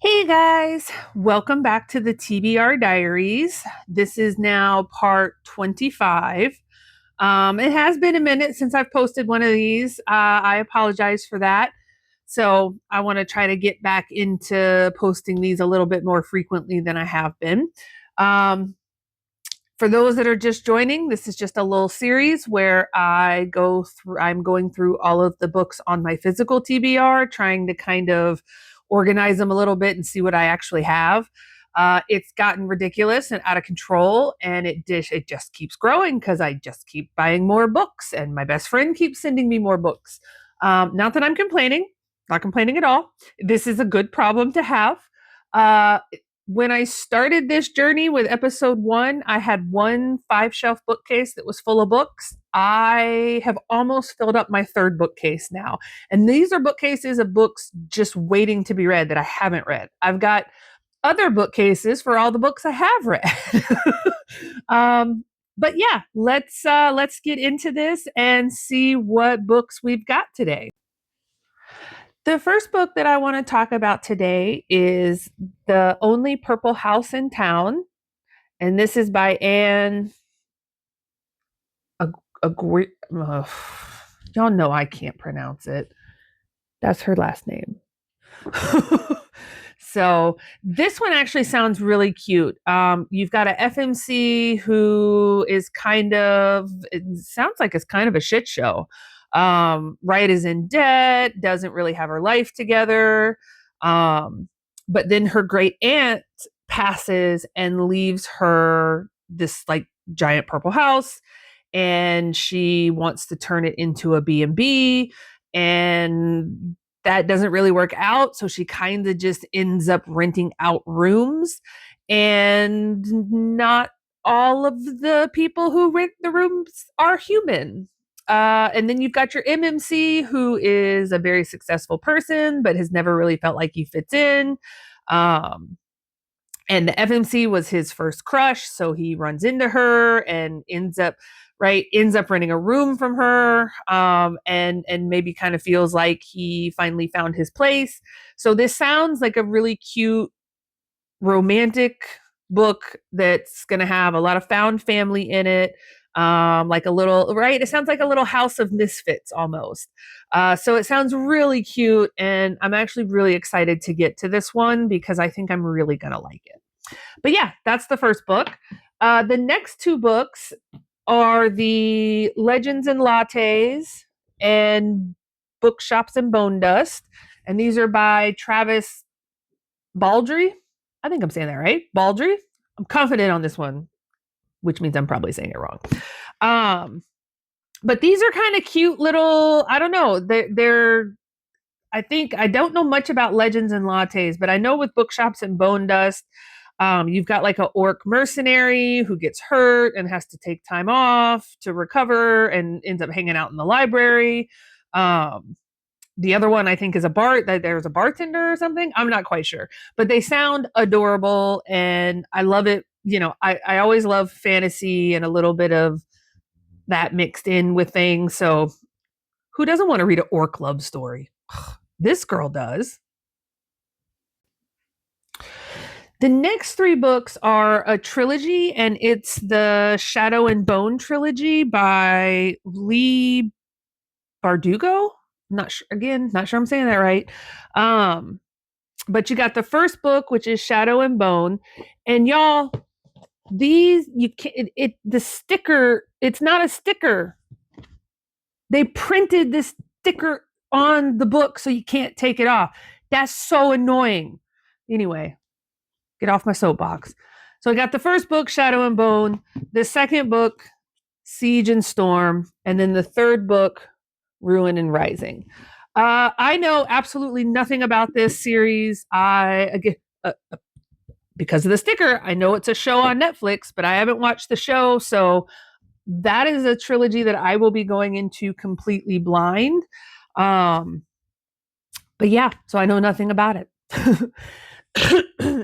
Hey guys, welcome back to the TBR Diaries. This is now part 25. It has been a minute since I've posted one of these. I apologize for that. So, I want to try to get back into posting these a little bit more frequently than I have been. Um, for those that are just joining, this is just a little series where I'm going through all of the books on my physical TBR, trying to kind of organize them a little bit and see what I actually have. It's gotten ridiculous and out of control, and it just keeps growing because I just keep buying more books, and my best friend keeps sending me more books. Not that I'm complaining, not complaining at all. This is a good problem to have. Uh, when I started this journey with episode one, I had one 5 shelf bookcase that was full of books. I have almost filled up my third bookcase now. And these are bookcases of books just waiting to be read that I haven't read. I've got other bookcases for all the books I have read. um, but yeah, let's get into this and see what books we've got today. The first book that I want to talk about today is The Only Purple House in Town. And this is by Anne. Agree. Y'all know I can't pronounce it. That's her last name. So this one actually sounds really cute. You've got a FMC who is it sounds like it's kind of a shit show. Wright is in debt, doesn't really have her life together. But then her great aunt passes and leaves her this like giant purple house, and she wants to turn it into a B&B, and that doesn't really work out. So she kind of just ends up renting out rooms, and not all of the people who rent the rooms are human. And then you've got your MMC, who is a very successful person, but has never really felt like he fits in. Um, and the FMC was his first crush, so he runs into her and ends up renting a room from her, and maybe kind of feels like he finally found his place. So this sounds like a really cute romantic book that's going to have a lot of found family in it. Like a little, right? It sounds like a little house of misfits almost. So it sounds really cute, and I'm actually really excited to get to this one because I think I'm really going to like it. But yeah, that's the first book. The next two books are the Legends and Lattes and Bookshops and Bone Dust. And these are by Travis Baldry. I think I'm saying that right. Baldry. I'm confident on this one, which means I'm probably saying it wrong. Um, but these are kind of cute little, I don't know, I think I don't know much about Legends and Lattes, but I know with Bookshops and Bone Dust, you've got like a orc mercenary who gets hurt and has to take time off to recover and ends up hanging out in the library. Um, the other one I think is a bar that there's a bartender or something. I'm not quite sure, but they sound adorable and I love it. I always love fantasy and a little bit of that mixed in with things. So who doesn't want to read an orc love story? This girl does. The next three books are a trilogy, and it's the Shadow and Bone trilogy by Lee Bardugo. Not sure, again, not sure I'm saying that right. Um, but you got the first book, which is Shadow and Bone, and y'all, these you can the sticker. It's not a sticker. They printed this sticker on the book, so you can't take it off. That's so annoying. Anyway, get off my soapbox. So I got the first book, Shadow and Bone, the second book, Siege and Storm, and then the third book, Ruin and Rising. I know absolutely nothing about this series. Because of the sticker, I know it's a show on Netflix, but I haven't watched the show. So that is a trilogy that I will be going into completely blind. Um, but yeah, so I know nothing about it.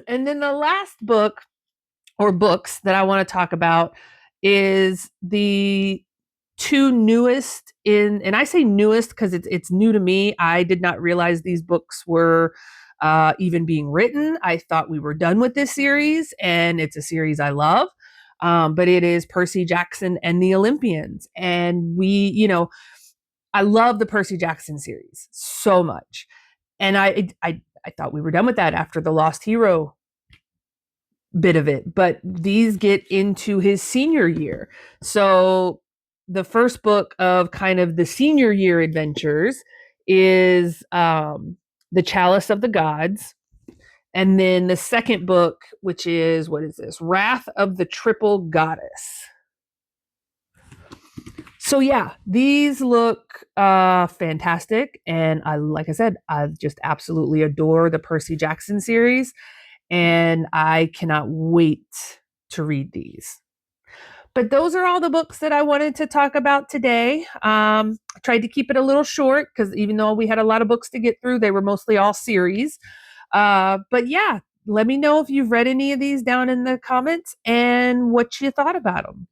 And then the last book or books that I want to talk about is the two newest and I say newest because it's new to me. I did not realize these books were even being written. I thought we were done with this series, and it's a series I love. But it is Percy Jackson and the Olympians. And I love the Percy Jackson series so much. And I thought we were done with that after the Lost Hero bit of it, but these get into his senior year. So the first book of kind of the senior year adventures is The Chalice of the Gods. And then the second book, which is, what is this? Wrath of the Triple Goddess. So yeah, these look fantastic. And like I said, I just absolutely adore the Percy Jackson series. And I cannot wait to read these. But those are all the books that I wanted to talk about today. I tried to keep it a little short because even though we had a lot of books to get through, they were mostly all series. But yeah, let me know if you've read any of these down in the comments and what you thought about them.